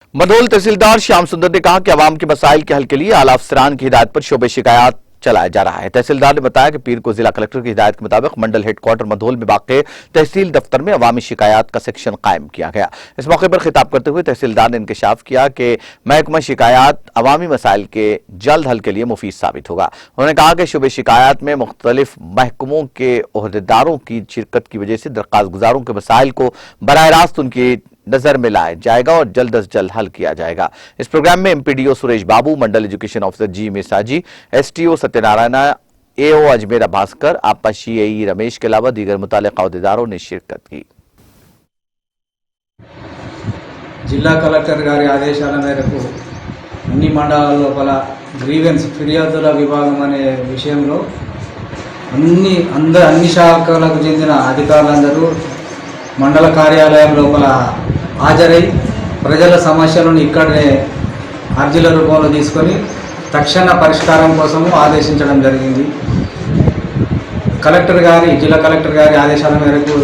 मधोल तहसीलदार श्याम सुंदर ने कहा कि अवाम के मसाइल के हल के लिए आला अफसरान की हिदायत पर शोबे शिकायत चलाया जा रहा है। तहसीलदार ने बताया कि पीर को जिला कलेक्टर की हिदायत के मुताबिक मंडल हेडक्वार्टर मधोल में वाक़ तहसील दफ्तर में अवामी शिकायत का सेक्शन कायम किया गया। इस मौके पर खिताब करते हुए तहसीलदार ने इंकशाफ किया कि महकमा शिकायत अवामी मसाइल के जल्द हल के लिए मुफीद साबित होगा। उन्होंने कहा कि शोबे शिकायत में मुख्तलिफ महकमों के ओहदेदारों की शिरकत की वजह से दरख्वास्त गुजारों के मसाइल को बराह रास्त उनकी नजर में लाया जाएगा और जल्द अज जल्द हल किया जाएगा। इस प्रोग्राम में एमपीडीओ सुरेश बाबू, मंडल एजुकेशन ऑफिसर जी मिसाजी, एसटीओ सत्यनारायण, एओ अजमेरा भास्कर, आपा सीएई रमेश के अलावा दीगर मुताल्लिक़ अहदेदारों ने शिरकत की। జిల్లా కలెక్టర్ గారి ఆదేశాల మేరకు అన్ని మండలాల లోపల గ్రీవెన్స్ ఫిర్యాదుల విభాగం అనే విషయంలో అన్ని శాఖలకు చెందిన అధికారులందరూ మండల కార్యాలయం లోపల హాజరై ప్రజల సమస్యలను ఇక్కడే అర్జీల రూపంలో తీసుకొని తక్షణ పరిష్కారం కోసం ఆదేశించడం జరిగింది। జిల్లా కలెక్టర్ గారి ఆదేశాల మేరకు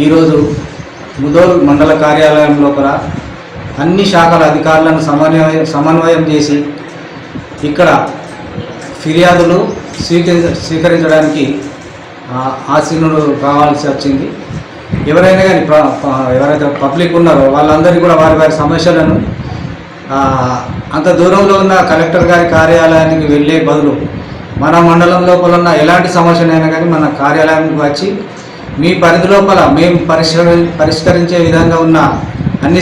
ఈరోజు ముదోల్ మండల కార్యాలయం లోపల అన్ని శాఖల అధికారులను సమన్వయం చేసి ఇక్కడ ఫిర్యాదులు స్వీకరించడానికి ఆసీనులు కావాల్సి వచ్చింది। ఎవరైనా కానీ ఎవరైతే పబ్లిక్ ఉన్నారో వాళ్ళందరికీ కూడా వారి వారి సమస్యలను అంత దూరంలో ఉన్న కలెక్టర్ గారి కార్యాలయానికి వెళ్ళే బదులు మన మండలం లోపల ఉన్న ఎలాంటి సమస్యనైనా కానీ మన కార్యాలయానికి వచ్చి మీ పరిధి లోపల మేము పరిష్కరించే విధంగా ఉన్న అన్ని